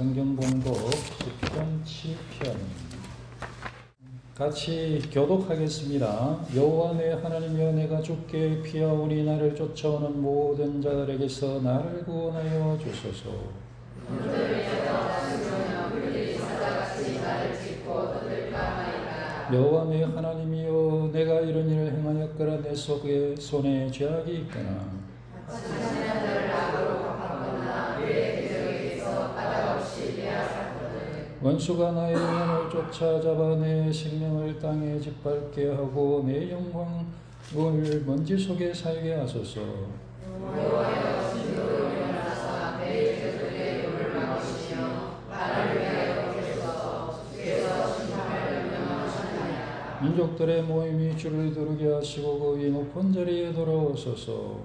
성경 봉독 10편 7편 같이 교독하겠습니다. 여호와 내 하나님이여, 내가 주께 피하오니 나를 쫓아오는 모든 자들에게서 나를 구원하여 주소서. 여호와 내 하나님이여, 내가 이런 일을 행하였거나 내 속에 손에 죄악이 있거나 원수가 나의 영혼을 쫓아잡아 내 생명을 땅에 짓밟게 하고 내 영광을 먼지 속에 살게 하소서. 민족들의 모임이 주를 두르게 하시고 그 위 높은 자리에 돌아오소서.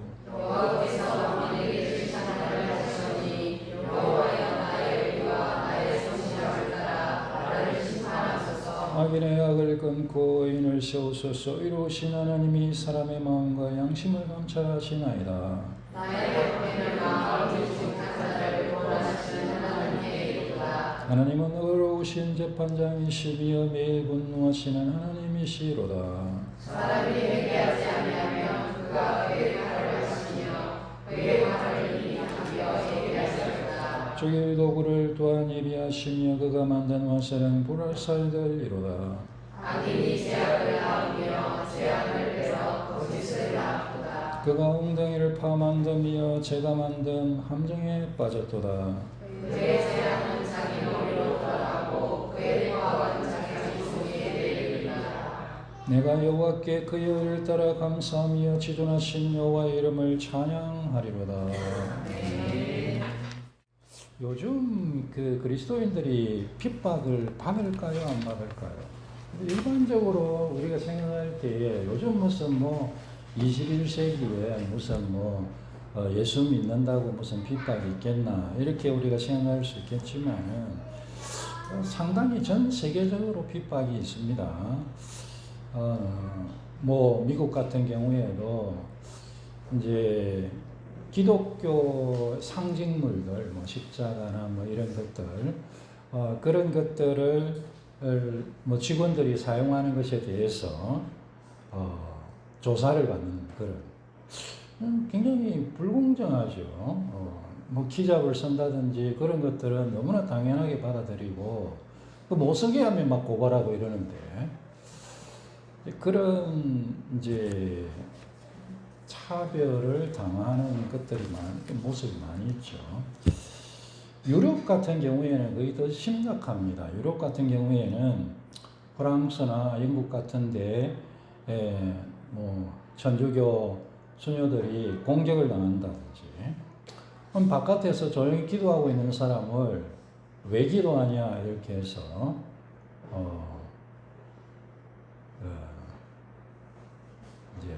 악인의 악을 끊고 의인을 세우소서. 이루신 하나님이 사람의 마음과 양심을 감찰하시나이다. 하나님은 의로우신 재판장이시며 매일 분노하시는 하나님이시로다. 사람이 회개하지 아니하면 그가 회개하려 하시며 회개하는 이가 회개하시리로다. 죽일 도구를 또한 예비하시며 그가 만든 화살은 불알살들이로다. 악인이 죄악을 낳으며 죄악을 빼서 거짓을 낳았도다. 그가 웅덩이를 파 만듦이여 제가 만든 함정에 빠졌도다. 그의 재앙은 자기 머리로 떠나고 그의 과wan 자기 손에 내리리라. 내가 여호와께 그의 의를 따라 감사하며 지존하신 여호와의 이름을 찬양하리로다. 요즘 그 그리스도인들이 핍박을 받을까요, 안 받을까요? 일반적으로 우리가 생각할 때에 요즘 무슨 21세기에 무슨 예수 믿는다고 무슨 핍박이 있겠나 이렇게 우리가 생각할 수 있겠지만은 상당히 전 세계적으로 핍박이 있습니다. 미국 같은 경우에도 이제 기독교 상징물들, 십자가나 이런 것들, 그런 것들을 직원들이 사용하는 것에 대해서 조사를 받는 그런 굉장히 불공정하죠. 키잡을 쓴다든지 그런 것들은 너무나 당연하게 받아들이고 못 쓰게 하면 막 고발하고 이러는데 그런 이제 차별을 당하는 것들이 모습이 많이 있죠. 유럽 같은 경우에는 거의 더 심각합니다. 유럽 같은 경우에는 프랑스나 영국 같은데 천주교 수녀들이 공격을 당한다든지, 그럼 바깥에서 조용히 기도하고 있는 사람을 왜 기도하냐 이렇게 해서 이제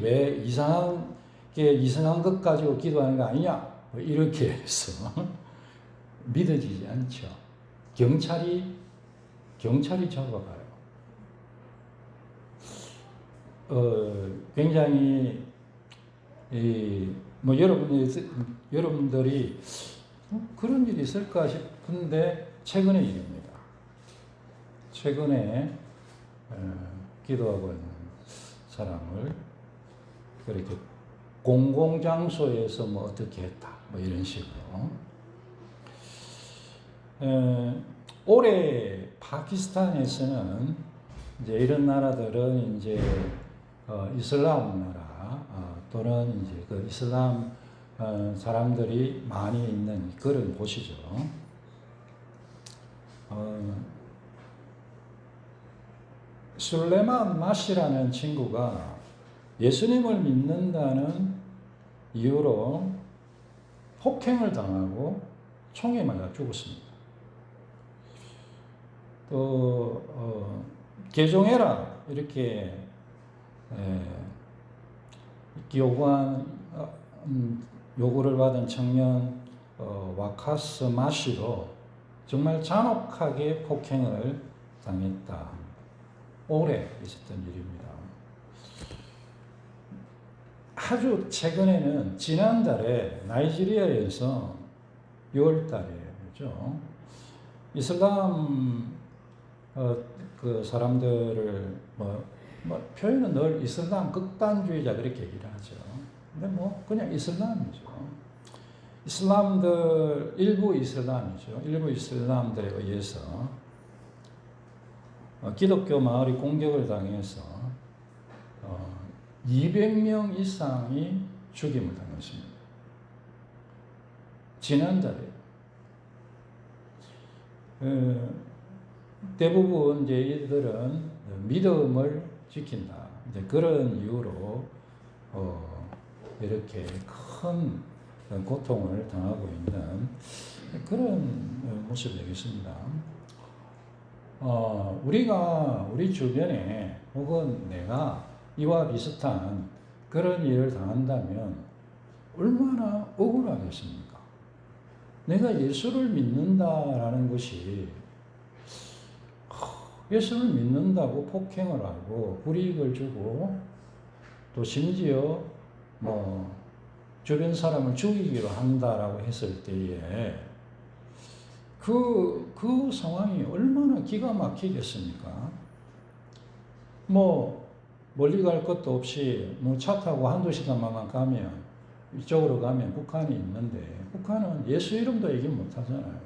왜 이상한 것 가지고 기도하는 거 아니냐 이렇게 해서 믿어지지 않죠. 경찰이 잡아가요. 굉장히 여러분들이 그런 일이 있을까 싶은데 최근의 일입니다. 최근에 기도하고 있는 사람을 그렇게 공공장소에서 어떻게 했다 이런 식으로. 올해 파키스탄에서는 이제 이런 나라들은 이제 이슬람 나라 또는 이제 그 이슬람 사람들이 많이 있는 그런 곳이죠. 술레만 마시라는 친구가 예수님을 믿는다는 이유로 폭행을 당하고 총에 맞아 죽었습니다. 또 개종해라 이렇게 요구를 받은 청년 와카스 마시도 정말 잔혹하게 폭행을 당했다. 올해 있었던 일입니다. 아주 최근에는 지난달에 나이지리아에서 6월 달에 그죠? 이슬람 그 사람들을 뭐 표현은 늘 이슬람 극단주의자 그렇게 얘기를 하죠. 근데 뭐 그냥 이슬람이죠. 이슬람들 일부 이슬람이죠. 일부 이슬람들에 의해서 기독교 마을이 공격을 당해서 200명 이상이 죽임을 당했습니다. 지난달에 대부분 이제 이들은 믿음을 지킨다. 이제 그런 이유로 이렇게 큰 고통을 당하고 있는 그런 모습이 되겠습니다. 우리가 우리 주변에 혹은 내가 이와 비슷한 그런 일을 당한다면 얼마나 억울하겠습니까? 내가 예수를 믿는다라는 것이 예수를 믿는다고 폭행을 하고 불이익을 주고 또 심지어 뭐 주변 사람을 죽이기로 한다라고 했을 때에 그 상황이 얼마나 기가 막히겠습니까? 뭐 멀리 갈 것도 없이 뭐 차 타고 한두 시간만 가면 이쪽으로 가면 북한이 있는데 북한은 예수 이름도 얘기 못 하잖아요.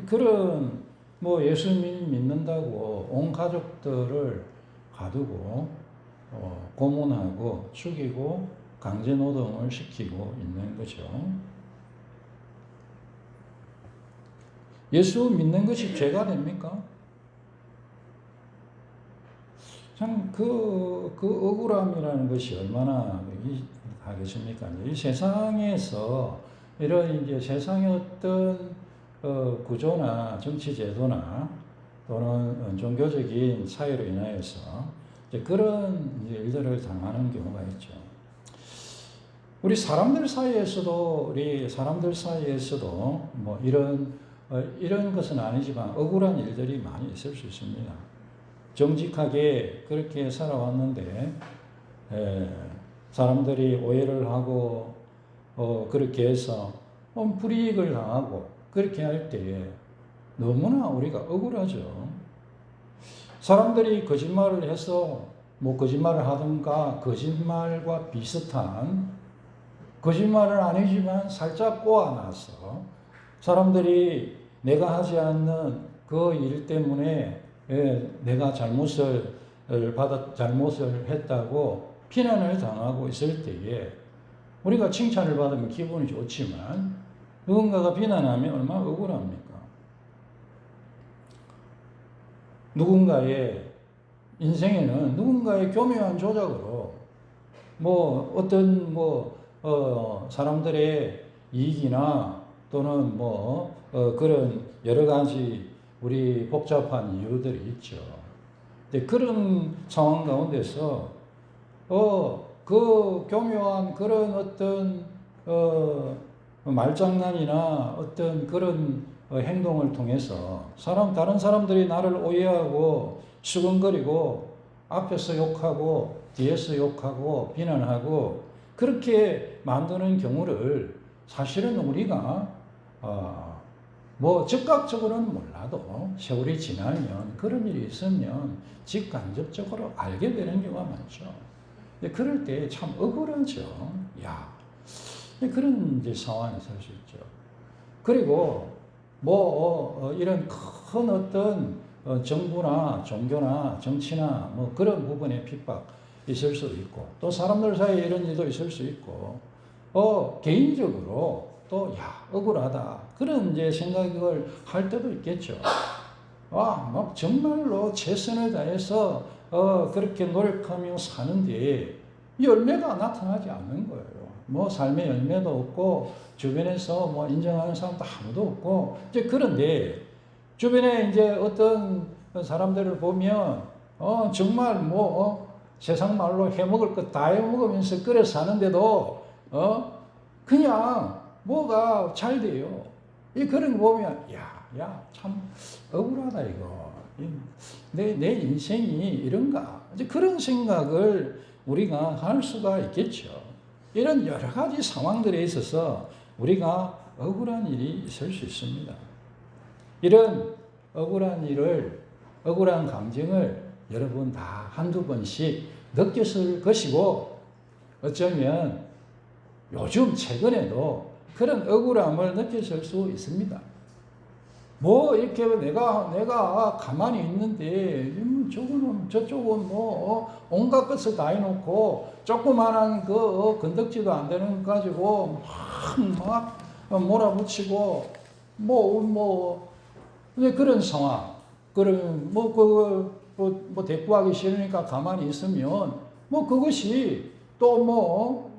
그런 뭐 예수 믿는다고 온 가족들을 가두고 고문하고 죽이고 강제 노동을 시키고 있는 거죠. 예수 믿는 것이 죄가 됩니까? 참 그 억울함이라는 것이 얼마나 하겠습니까? 이 세상에서 이런 이제 세상의 어떤 구조나 정치 제도나 또는 종교적인 차이로 인하여서 이제 그런 이제 일들을 당하는 경우가 있죠. 우리 사람들 사이에서도 뭐 이런 것은 아니지만 억울한 일들이 많이 있을 수 있습니다. 정직하게 그렇게 살아왔는데 사람들이 오해를 하고 그렇게 해서 불이익을 당하고 그렇게 할 때에 너무나 우리가 억울하죠. 사람들이 거짓말을 해서 뭐 거짓말을 하든가 거짓말과 비슷한 거짓말은 아니지만 살짝 꼬아놔서 사람들이 내가 하지 않는 그 일 때문에 내가 잘못을 했다고 비난을 당하고 있을 때에 우리가 칭찬을 받으면 기분이 좋지만 누군가가 비난하면 얼마나 억울합니까? 누군가의 인생에는 누군가의 교묘한 조작으로 뭐 어떤 사람들의 이익이나 또는 그런 여러 가지 우리 복잡한 이유들이 있죠. 근데 그런 상황 가운데서 그 교묘한 그런 어떤 말장난이나 어떤 그런 행동을 통해서 다른 사람들이 나를 오해하고 수근거리고 앞에서 욕하고 뒤에서 욕하고 비난하고 그렇게 만드는 경우를 사실은 우리가 뭐 즉각적으로는 몰라도 세월이 지나면 그런 일이 있으면 직간접적으로 알게 되는 경우가 많죠. 그럴 때 참 억울하죠. 그런 이제 상황이 설 수 있죠. 그리고 이런 큰 어떤 정부나 종교나 정치나 뭐 그런 부분에 핍박 있을 수도 있고 또 사람들 사이에 이런 일도 있을 수 있고 개인적으로 또 억울하다 그런 이제 생각을 할 때도 있겠죠. 막 정말로 최선을 다해서 그렇게 노력하며 사는데 열매가 나타나지 않는 거예요. 뭐 삶의 열매도 없고 주변에서 뭐 인정하는 사람도 아무도 없고 이제 그런데 주변에 이제 어떤 사람들을 보면 정말 세상 말로 해먹을 것 다 해먹으면서 끓여 사는데도 그냥 뭐가 잘 돼요. 그런 거 보면 참 억울하다 이거. 내 인생이 이런가? 이제 그런 생각을 우리가 할 수가 있겠죠. 이런 여러 가지 상황들에 있어서 우리가 억울한 일이 있을 수 있습니다. 이런 억울한 일을, 억울한 감정을 여러분 다 한두 번씩 느꼈을 것이고, 어쩌면 요즘 최근에도 그런 억울함을 느끼실 수 있습니다. 뭐 이렇게 내가 가만히 있는데 저쪽은 온갖 것을 다 해놓고 조그만한 그 건덕지도 안 되는 거 가지고 막 몰아붙이고 이제 그런 상황. 그러면 대꾸하기 싫으니까 가만히 있으면 그것이 또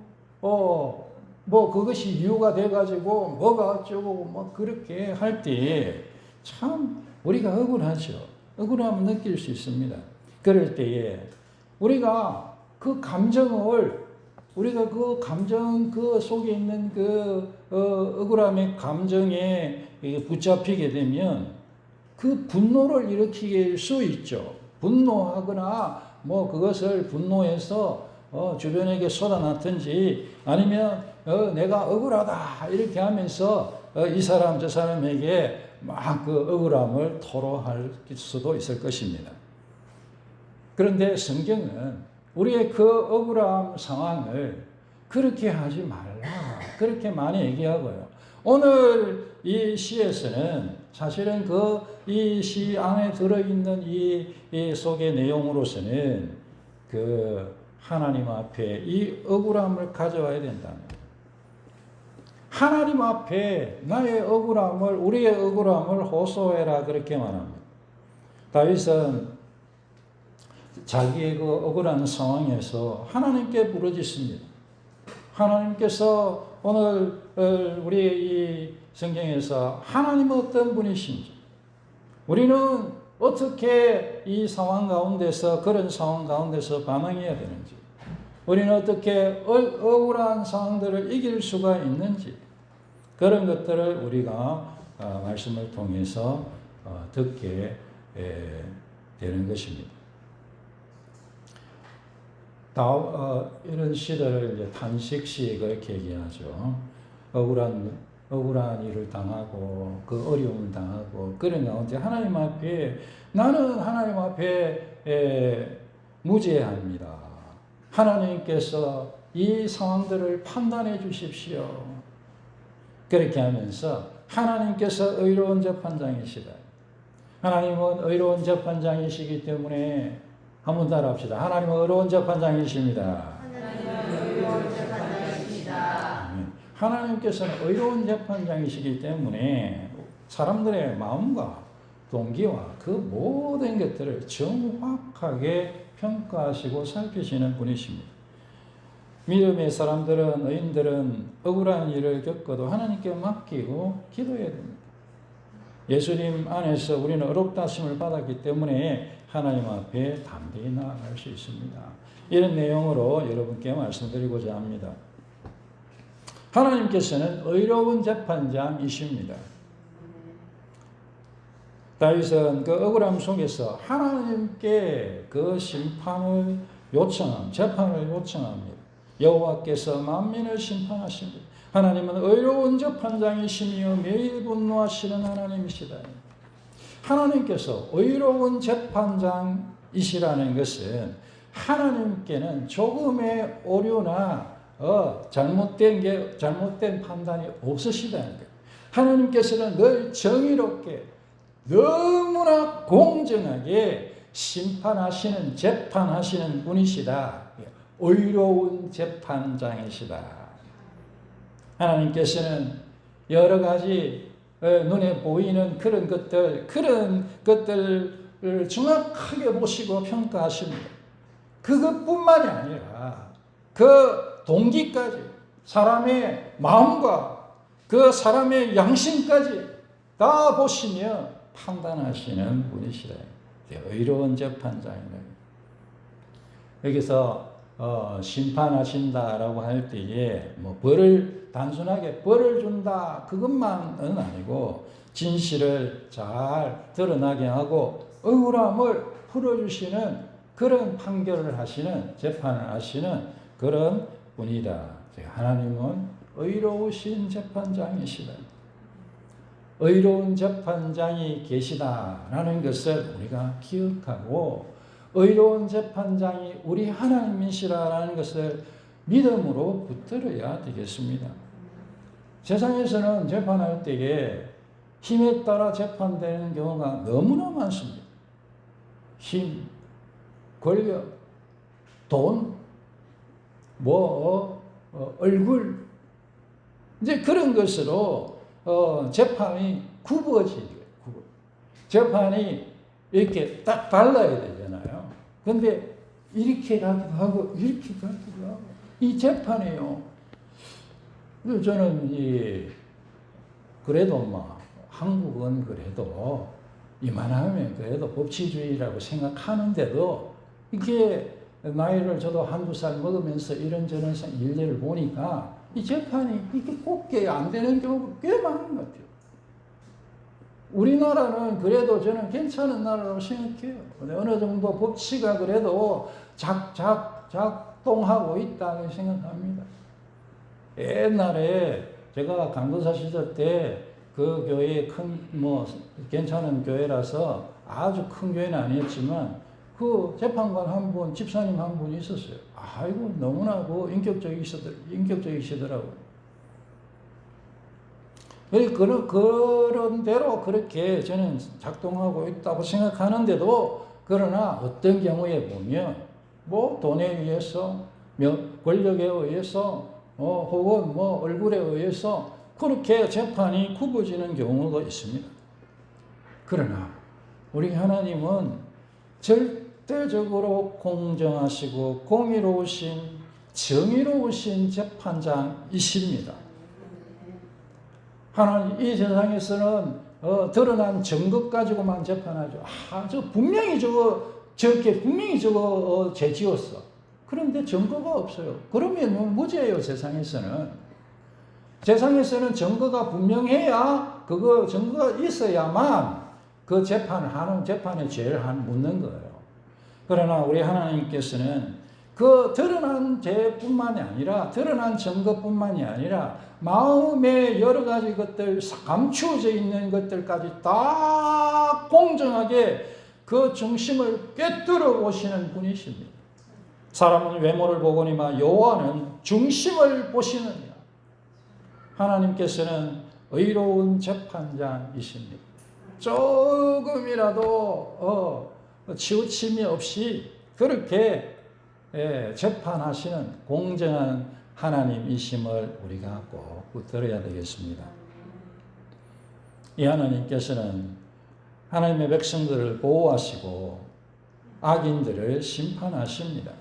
그것이 이유가 돼가지고 뭐가 어쩌고 그렇게 할 때 참 우리가 억울하죠. 억울함을 느낄 수 있습니다. 그럴 때에 우리가 그 감정을, 우리가 그 감정 그 속에 있는 그 억울함의 감정에 붙잡히게 되면 그 분노를 일으킬 수 있죠. 분노하거나 그것을 분노해서 주변에게 쏟아놨든지 아니면 내가 억울하다 이렇게 하면서 이 사람 저 사람에게 막 그 억울함을 토로할 수도 있을 것입니다. 그런데 성경은 우리의 그 억울함 상황을 그렇게 하지 말라 그렇게 많이 얘기하고요. 오늘 이 시에서는 사실은 이 시 안에 들어있는 이 속의 내용으로서는 그 하나님 앞에 이 억울함을 가져와야 된다는 거예요. 하나님 앞에 나의 억울함을, 우리의 억울함을 호소해라 그렇게 말합니다. 다윗은 자기의 그 억울한 상황에서 하나님께 부르짖습니다. 하나님께서 오늘 우리 이 성경에서 하나님은 어떤 분이신지, 우리는 어떻게 이 상황 가운데서, 그런 상황 가운데서 반응해야 되는지, 우리는 어떻게 억울한 상황들을 이길 수가 있는지, 그런 것들을 우리가 말씀을 통해서 듣게 되는 것입니다. 이런 시들을 이제 탄식시 그렇게 얘기하죠. 억울한 일을 당하고 그 어려움을 당하고 그런 가운데 하나님 앞에, 나는 하나님 앞에 무죄합니다. 하나님께서 이 상황들을 판단해 주십시오. 그렇게 하면서 하나님께서 의로운 재판장이시다. 하나님은 의로운 재판장이시기 때문에 한번 따라합시다. 하나님은 의로운 재판장이십니다. 하나님께서는 의로운 재판장이시기 때문에 사람들의 마음과 동기와 그 모든 것들을 정확하게 평가하시고 살피시는 분이십니다. 믿음의 사람들은, 의인들은 억울한 일을 겪어도 하나님께 맡기고 기도해야 됩니다. 예수님 안에서 우리는 어렵다 하심을 받았기 때문에 하나님 앞에 담대히 나아갈 수 있습니다. 이런 내용으로 여러분께 말씀드리고자 합니다. 하나님께서는 의로운 재판장이십니다. 다윗은 그 억울함 속에서 하나님께 그 심판을 재판을 요청합니다. 여호와께서 만민을 심판하십니다. 하나님은 의로운 재판장이시며 매일 분노하시는 하나님이시다. 하나님께서 의로운 재판장이시라는 것은 하나님께는 조금의 오류나 잘못된 판단이 없으시다는 거예요. 하나님께서는 늘 정의롭게 너무나 공정하게 심판하시는, 재판하시는 분이시다. 의로운 재판장이시다. 하나님께서는 여러 가지 눈에 보이는 그런 것들을 정확하게 보시고 평가하십니다. 그것뿐만이 아니라 그 동기까지, 사람의 마음과 그 사람의 양심까지 다 보시며 판단하시는 분이시다. 의로운 재판장이다. 여기서 심판하신다라고 할 때에 단순하게 벌을 준다 그것만은 아니고 진실을 잘 드러나게 하고 억울함을 풀어주시는 그런 판결을 하시는, 재판을 하시는 그런 분이다. 하나님은 의로우신 재판장이시다. 의로운 재판장이 계시다라는 것을 우리가 기억하고 의로운 재판장이 우리 하나님이시라는 것을 믿음으로 붙들어야 되겠습니다. 세상에서는 재판할 때에 힘에 따라 재판되는 경우가 너무나 많습니다. 힘, 권력, 돈, 얼굴, 이제 그런 것으로 재판이 굽어지죠. 재판이 이렇게 딱 달라야 되잖아요. 근데 이렇게 가기도 하고 이렇게 가기도 하고 이 재판이요. 저는 그래도 한국은 그래도 이만하면 그래도 법치주의라고 생각하는데도 이게 나이를 저도 한두 살 먹으면서 이런저런 일들을 보니까 이 재판이 이렇게 곱게 안 되는 경우가 꽤 많은 것 같아요. 우리나라는 그래도 저는 괜찮은 나라라고 생각해요. 어느 정도 법치가 그래도 작동하고 있다고 생각합니다. 옛날에 제가 강도사 시절 때 그 교회 괜찮은 교회라서 아주 큰 교회는 아니었지만 그 재판관 한 분, 집사님 한 분이 있었어요. 아이고, 너무나 인격적이시더라고요. 그런 대로 그렇게 저는 작동하고 있다고 생각하는데도 그러나 어떤 경우에 보면 돈에 의해서, 권력에 의해서, 혹은 얼굴에 의해서 그렇게 재판이 굽어지는 경우가 있습니다. 그러나 우리 하나님은 절대적으로 공정하시고 공의로우신 정의로우신 재판장이십니다. 하나님 이 세상에서는 드러난 증거 가지고만 재판하죠. 분명히 저렇게 분명히 죄 지었어. 그런데 증거가 없어요. 그러면 무죄예요. 세상에서는 증거가 분명해야 증거가 있어야만 그 재판에 죄를 묻는 거예요. 그러나 우리 하나님께서는 그 드러난 죄뿐만이 아니라 드러난 증거뿐만이 아니라 마음의 여러 가지 것들, 감추어져 있는 것들까지 다 공정하게 그 중심을 꿰뚫어 보시는 분이십니다. 사람은 외모를 보거니와 여호와는 중심을 보시느니라. 하나님께서는 의로운 재판장이십니다. 조금이라도 치우침이 없이 그렇게 재판하시는 공정한 하나님이심을 우리가 꼭 붙들어야 되겠습니다. 이 하나님께서는 하나님의 백성들을 보호하시고 악인들을 심판하십니다.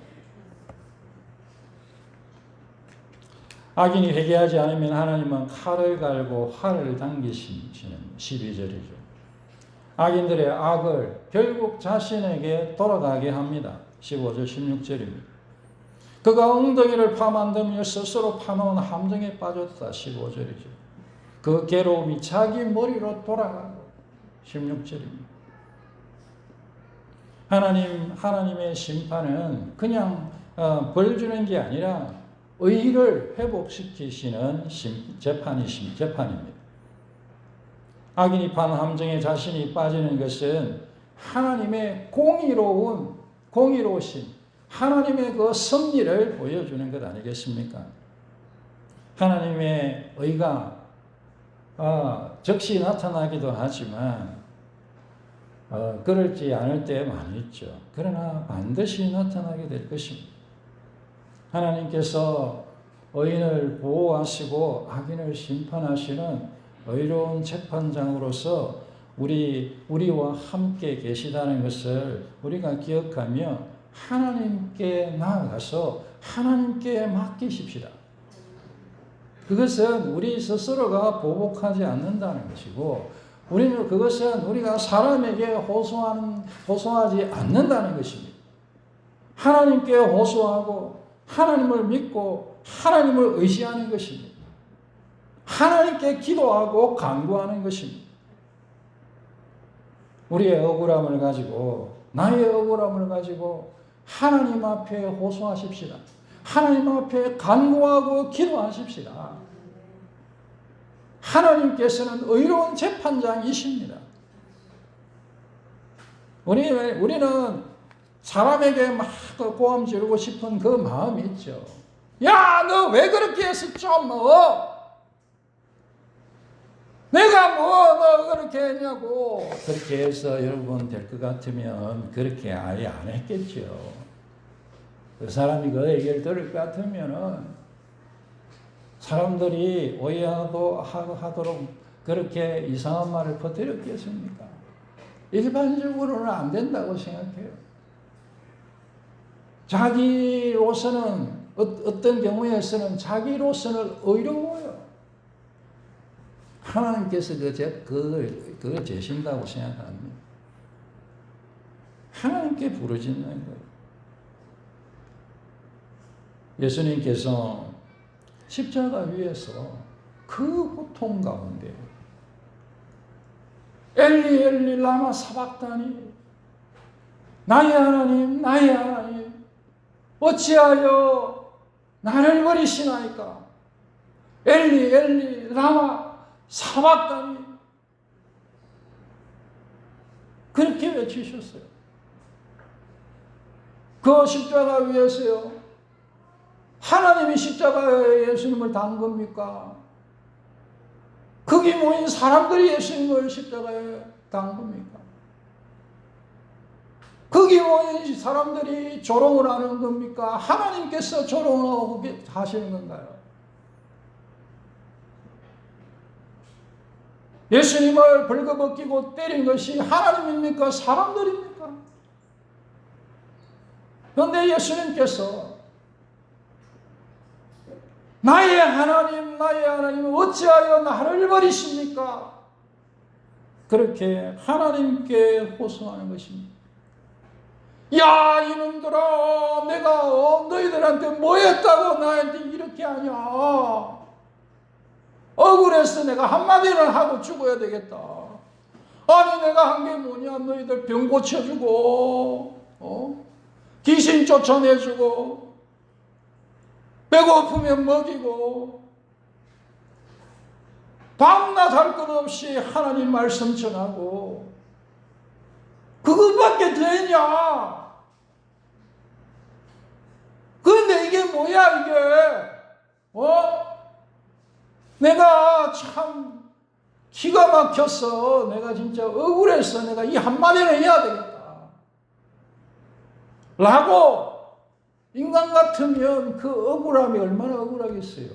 악인이 회개하지 않으면 하나님은 칼을 갈고 활을 당기시는 12절이죠. 악인들의 악을 결국 자신에게 돌아가게 합니다. 15절 16절입니다. 그가 엉덩이를 파만들며 스스로 파놓은 함정에 빠졌다. 15절이죠. 그 괴로움이 자기 머리로 돌아가고 16절입니다. 하나님의 심판은 그냥 벌 주는 게 아니라 의를 회복시키시는 재판입니다. 악인이 판 함정에 자신이 빠지는 것은 하나님의 공의로우신 하나님의 그 섭리를 보여주는 것 아니겠습니까? 하나님의 의가 즉시 나타나기도 하지만 그럴지 않을 때 많이 있죠. 그러나 반드시 나타나게 될 것입니다. 하나님께서 의인을 보호하시고 악인을 심판하시는 의로운 재판장으로서 우리와 함께 계시다는 것을 우리가 기억하며 하나님께 나아가서 하나님께 맡기십시다. 그것은 우리 스스로가 보복하지 않는다는 것이고 그것은 우리가 사람에게 호소하지 않는다는 것입니다. 하나님께 호소하고 하나님을 믿고 하나님을 의지하는 것입니다. 하나님께 기도하고 간구하는 것입니다. 우리의 억울함을 가지고 나의 억울함을 가지고 하나님 앞에 호소하십시다. 하나님 앞에 간구하고 기도하십시다. 하나님께서는 의로운 재판장이십니다. 우리는 사람에게 막 고함 지르고 싶은 그 마음이 있죠. 야, 너 왜 그렇게 해서 좀 내가 너 그렇게 했냐고. 그렇게 해서 여러분 될 것 같으면 그렇게 아예 안 했겠죠. 그 사람이 그 얘기를 들을 것 같으면은 사람들이 오해하고 하도록 그렇게 이상한 말을 퍼뜨렸겠습니까? 일반적으로는 안 된다고 생각해요. 자기로서는 어떤 경우에서는 자기로서는 의로워요. 하나님께서 그걸 재신다고 생각합니다. 하나님께 부르짖는 거예요. 예수님께서 십자가 위에서 그 고통 가운데 엘리 엘리 라마 사박다니 나의 하나님 나의 하나님 어찌하여 나를 버리시나이까. 엘리 엘리 라마 사박다니 그렇게 외치셨어요. 그 십자가 위에서요. 하나님이 십자가에 예수님을 단 겁니까? 거기 모인 사람들이 예수님을 십자가에 단 겁니까? 거기 모인 사람들이 조롱을 하는 겁니까? 하나님께서 조롱하고 하시는 건가요? 예수님을 벌거벗기고 때린 것이 하나님입니까? 사람들입니까? 그런데 예수님께서 나의 하나님 나의 하나님 어찌하여 나를 버리십니까? 그렇게 하나님께 호소하는 것입니다. 야 이놈들아 내가 너희들한테 뭐 했다고 나한테 이렇게 하냐. 억울해서 내가 한마디는 하고 죽어야 되겠다. 아니 내가 한 게 뭐냐. 너희들 병 고쳐주고 귀신 쫓아내주고 배고프면 먹이고 밤낮 할 것 없이 하나님 말씀 전하고 그것밖에 되냐. 그런데 이게 뭐야 이게. 내가 참 기가 막혔어. 내가 진짜 억울했어. 내가 이 한마디는 해야 되겠다 라고 인간 같으면 그 억울함이 얼마나 억울하겠어요.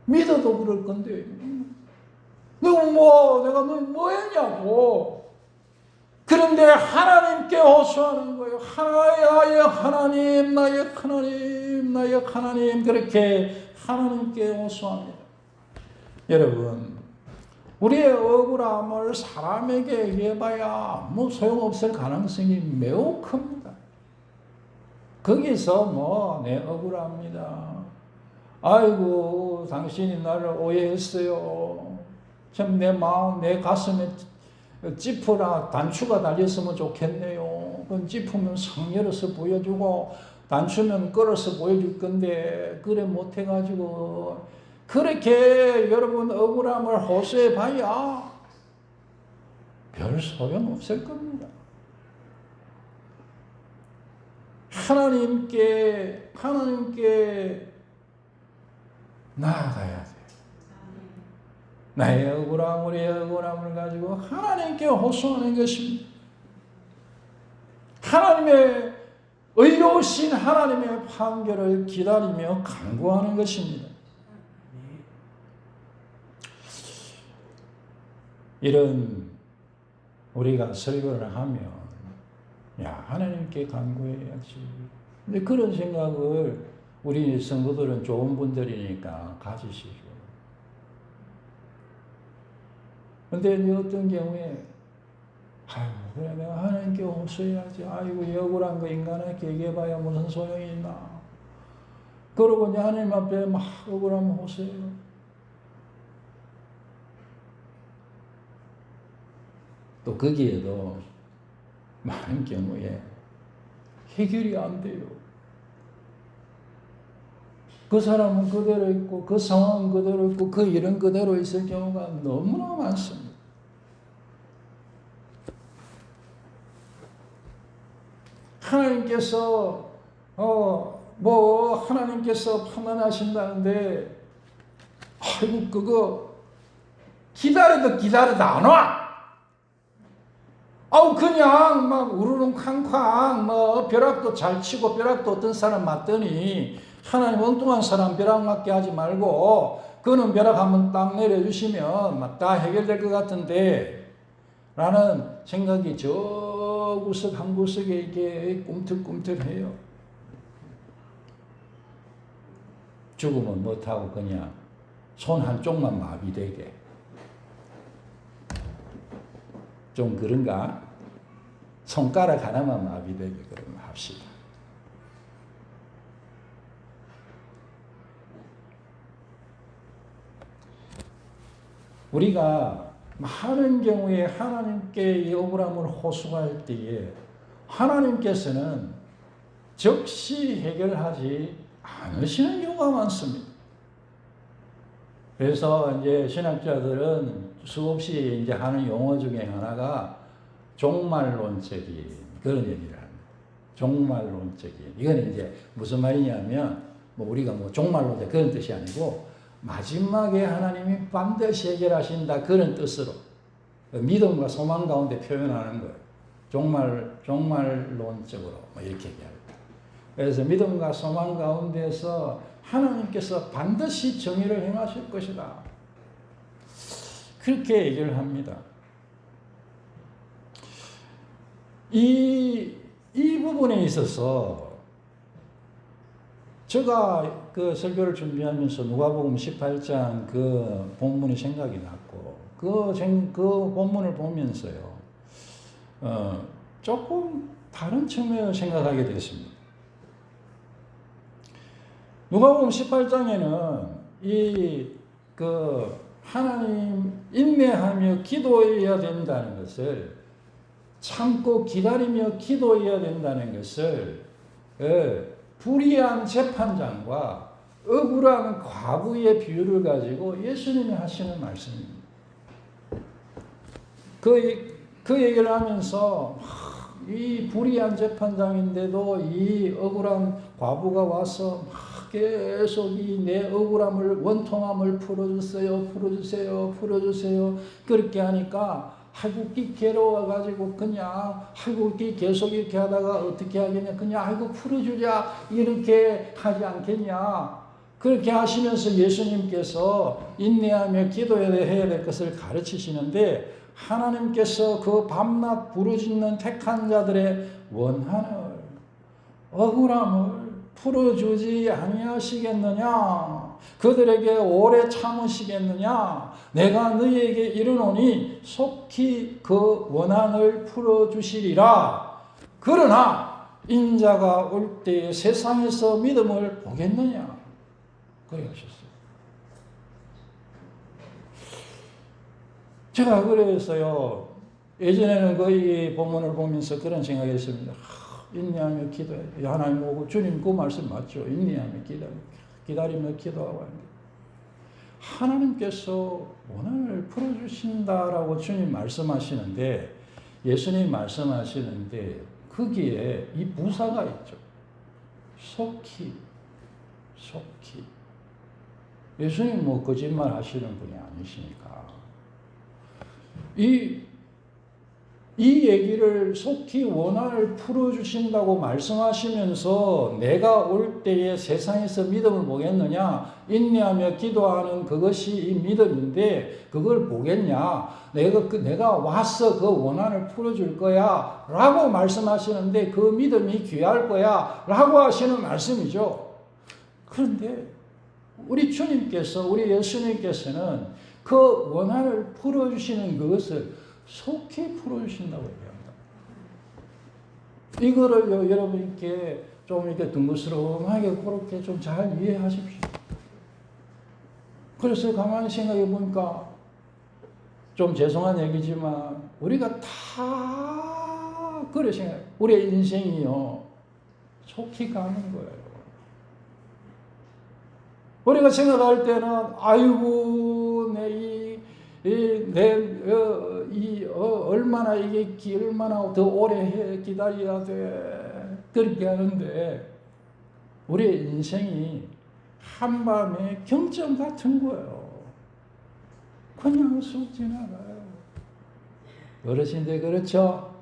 믿어도 그럴 건데 내가 뭐 했냐고. 그런데 하나님께 호소하는 거예요. 나의 하나님 나의 하나님 나의 하나님 그렇게 하나님께 호소합니다. 여러분 우리의 억울함을 사람에게 얘기해봐야 소용없을 가능성이 매우 큽니다. 거기서 내 억울합니다. 아이고 당신이 나를 오해했어요. 참 내 마음 내 가슴에 찌푸나 단추가 달렸으면 좋겠네요. 그럼 찌푸면 상 열어서 보여주고 단추면 끌어서 보여줄 건데 그래 못해가지고 그렇게 여러분 억울함을 호소해봐야 별 소용없을 겁니다. 하나님께 나아가야 돼요. 나의 억울함, 우리의 억울함을 가지고 하나님께 호소하는 것입니다. 하나님의 의로우신 하나님의 판결을 기다리며 간구하는 것입니다. 이런 우리가 설교를 하면 하나님께 간구해야지. 근데 그런 생각을 우리 성도들은 좋은 분들이니까 가지시죠. 근데 어떤 경우에 그래 내가 하나님께 호소해야지. 아이고 억울한 거 인간한테 얘기해봐야 무슨 소용이 있나. 그러고 하나님 앞에 막 억울하면 호소해요. 또 거기에도 많은 경우에 해결이 안 돼요. 그 사람은 그대로 있고 그 상황은 그대로 있고 그 일은 그대로 있을 경우가 너무나 많습니다. 하나님께서 하나님께서 판단하신다는데 아이고 그거 기다려도 안 와. 그냥 막 우르릉쾅쾅 벼락도 잘 치고 벼락도 어떤 사람 맞더니 하나님 엉뚱한 사람 벼락 맞게 하지 말고 그는 벼락 한번 딱 내려주시면 막 다 해결될 것 같은데 라는 생각이 저 구석 한 구석에 이게 꿈틀꿈틀해요. 죽으면 못하고 그냥 손 한쪽만 마비되게. 좀 그런가? 손가락 하나만 마비되게 그러면 합시다. 우리가 많은 경우에 하나님께 이 억울함을 호소할 때에 하나님께서는 즉시 해결하지 않으시는 경우가 많습니다. 그래서 이제 신학자들은 수없이 이제 하는 용어 중에 하나가 종말론적인 그런 얘기를 합니다. 종말론적인. 이건 이제 무슨 말이냐면 우리가 종말론적 그런 뜻이 아니고 마지막에 하나님이 반드시 해결하신다 그런 뜻으로 믿음과 소망 가운데 표현하는 거예요. 종말론적으로 이렇게 얘기합니다. 그래서 믿음과 소망 가운데서 하나님께서 반드시 정의를 행하실 것이다. 그렇게 얘기를 합니다. 이 부분에 있어서 제가 그 설교를 준비하면서 누가복음 18장 그 본문이 생각이 났고 그 본문을 보면서요 조금 다른 측면을 생각하게 됐습니다. 누가복음 18장에는 하나님 인내하며 기도해야 된다는 것을 참고 기다리며 기도해야 된다는 것을 불의한 재판장과 억울한 과부의 비유를 가지고 예수님이 하시는 말씀입니다. 그 얘기를 하면서 이 불의한 재판장인데도 이 억울한 과부가 와서 계속 이 내 억울함을 원통함을 풀어주세요 그렇게 하니까 아이고 괴로워가지고 그냥 아이고 계속 이렇게 하다가 어떻게 하겠냐 그냥 아이고 풀어주자 이렇게 하지 않겠냐 그렇게 하시면서 예수님께서 인내하며 기도해야 될 것을 가르치시는데 하나님께서 그 밤낮 부르짖는 택한 자들의 원한을 억울함을 풀어주지 아니하시겠느냐 그들에게 오래 참으시겠느냐 내가 너희에게 이르노니 속히 그 원한을 풀어주시리라 그러나 인자가 올 때에 세상에서 믿음을 보겠느냐 그렇게 하셨어요. 제가 그래서요 예전에는 거의 본문을 보면서 그런 생각이 했습니다. 인내하며 기도해. 하나님 오고 주님 그 말씀 맞죠? 인내하며 기다리며 기도하고 하는데 하나님께서 원한을 풀어주신다라고 주님 말씀하시는데 예수님 말씀하시는데 거기에 이 부사가 있죠. 속히 예수님 거짓말 하시는 분이 아니시니까 이 얘기를 속히 원한을 풀어주신다고 말씀하시면서 내가 올 때에 세상에서 믿음을 보겠느냐 인내하며 기도하는 그것이 이 믿음인데 그걸 보겠냐 내가 와서 그 원한을 풀어줄 거야 라고 말씀하시는데 그 믿음이 귀할 거야 라고 하시는 말씀이죠. 그런데 우리 주님께서 우리 예수님께서는 그 원한을 풀어주시는 그것을 속히 풀어주신다고 얘기합니다. 이거를 여러분께 좀 이렇게 둥그스름하게 그렇게 좀 잘 이해하십시오. 그래서 가만히 생각해 보니까 좀 죄송한 얘기지만 우리가 다 그래 생각해요. 우리의 인생이요 속히 가는 거예요. 우리가 생각할 때는 아이고 얼마나 얼마나 더 오래 기다려야 돼 그렇게 하는데 우리의 인생이 한밤의 경점 같은 거예요. 그냥 쑥 지나가요. 어르신들 그렇죠?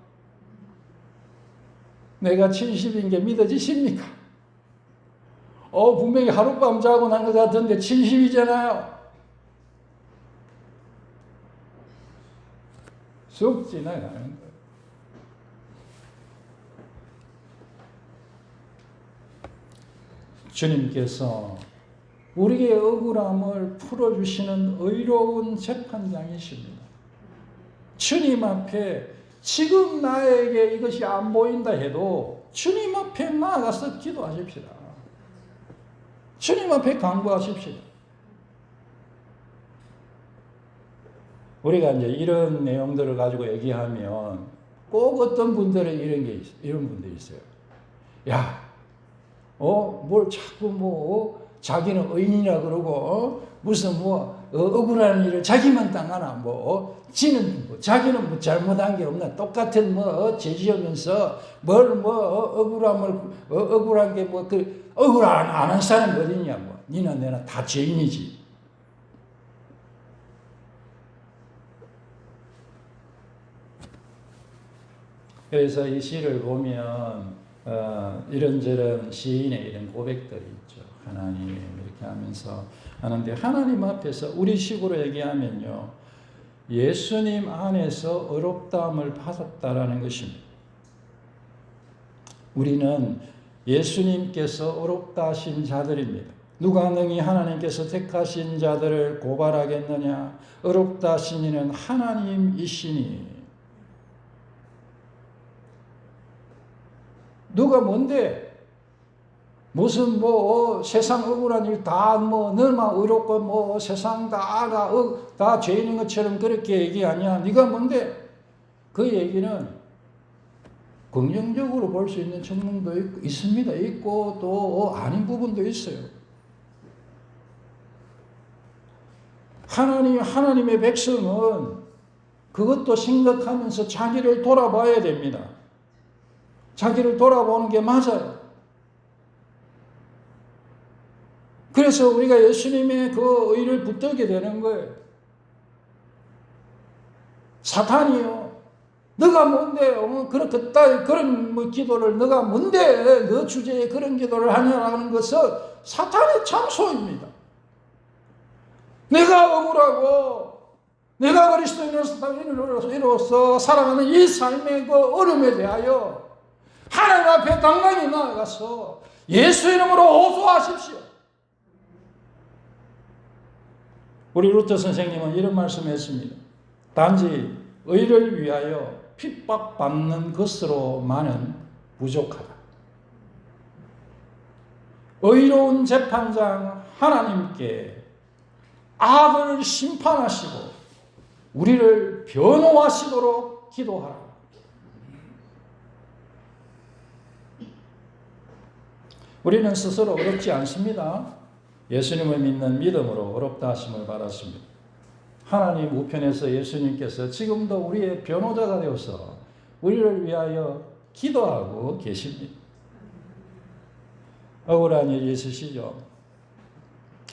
내가 70인 게 믿어지십니까? 분명히 하룻밤 자고 난 것 같은데 70이잖아요. 쑥 지나가는 거예요. 주님께서 우리의 억울함을 풀어주시는 의로운 재판장이십니다. 주님 앞에 지금 나에게 이것이 안 보인다 해도 주님 앞에 나아가서 기도하십시다. 주님 앞에 간구하십시다. 우리가 이제 이런 내용들을 가지고 얘기하면 꼭 어떤 분들은 이런 분들이 있어요. 야, 뭘 자꾸 자기는 의인이라 그러고, 무슨 억울한 일을 자기만 당하나, 지는 자기는 잘못한 게 없나, 똑같은 죄 지으면서 억울한 게 억울 안 한 사람이 어딨냐, 니나 내나 다 죄인이지. 그래서 이 시를 보면 이런저런 시인의 이런 고백들이 있죠. 하나님 이렇게 하면서 하는데, 하나님 앞에서 우리 식으로 얘기하면요, 예수님 안에서 의롭다함을 받았다라는 것입니다. 우리는 예수님께서 의롭다 하신 자들입니다. 누가 능히 하나님께서 택하신 자들을 고발하겠느냐? 의롭다 하신 이는 하나님이시니. 누가 뭔데? 무슨 세상 억울한 일 다 너만 의롭고 세상 다 죄인인 것처럼 그렇게 얘기하냐? 네가 뭔데? 그 얘기는 긍정적으로 볼 수 있는 측면도 있습니다. 있고 또 아닌 부분도 있어요. 하나님의 백성은 그것도 생각하면서 자기를 돌아봐야 됩니다. 자기를 돌아보는 게 맞아요. 그래서 우리가 예수님의 그 의를 붙들게 되는 거예요. 사탄이요, 너가 뭔데 그런 기도를 너가 뭔데 너 주제에 그런 기도를 하냐라는 것은 사탄의 참소입니다. 내가 억울하고 내가 그리스도인으로서 살아가는 이 삶의 그 어려움에 대하여 하나님 앞에 당당히 나아가서 예수 이름으로 호소하십시오. 우리 루터 선생님은 이런 말씀했습니다. 단지 의를 위하여 핍박받는 것으로만은 부족하다. 의로운 재판장 하나님께 악을 심판하시고 우리를 변호하시도록 기도하라. 우리는 스스로 어렵지 않습니다. 예수님을 믿는 믿음으로 어렵다 하심을 받았습니다. 하나님 우편에서 예수님께서 지금도 우리의 변호자가 되어서 우리를 위하여 기도하고 계십니다. 억울한 일이 있으시죠?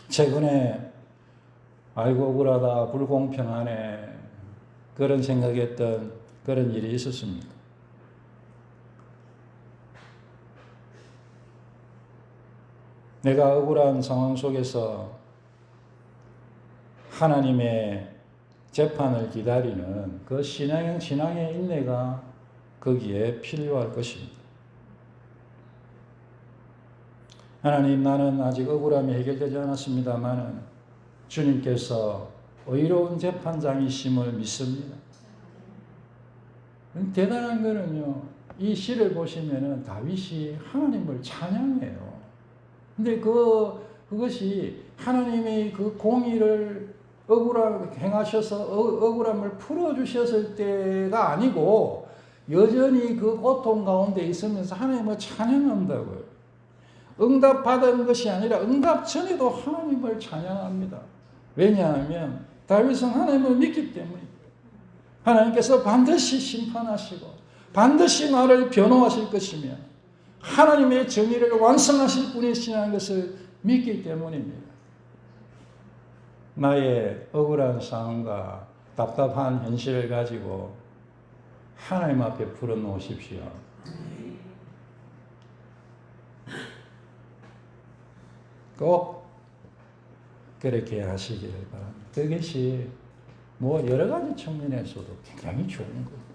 최근에 아이고 억울하다, 불공평하네, 그런 생각했던 그런 일이 있었습니까? 내가 억울한 상황 속에서 하나님의 재판을 기다리는 그 신앙의 인내가 거기에 필요할 것입니다. 하나님, 나는 아직 억울함이 해결되지 않았습니다만은 주님께서 의로운 재판장이심을 믿습니다. 대단한 거는요, 이 시를 보시면은 다윗이 하나님을 찬양해요. 근데 그것이 하나님이 그 공의를 행하셔서 억울함을 풀어주셨을 때가 아니고 여전히 그 고통 가운데 있으면서 하나님을 찬양한다고요. 응답받은 것이 아니라 응답 전에도 하나님을 찬양합니다. 왜냐하면 다윗은 하나님을 믿기 때문입니다. 하나님께서 반드시 심판하시고 반드시 나를 변호하실 것이며 하나님의 정의를 완성하실 분이시라는 것을 믿기 때문입니다. 나의 억울한 상황과 답답한 현실을 가지고 하나님 앞에 풀어놓으십시오. 꼭 그렇게 하시기를 바랍니다. 그것이 뭐 여러 가지 측면에서도 굉장히 좋은 거예요.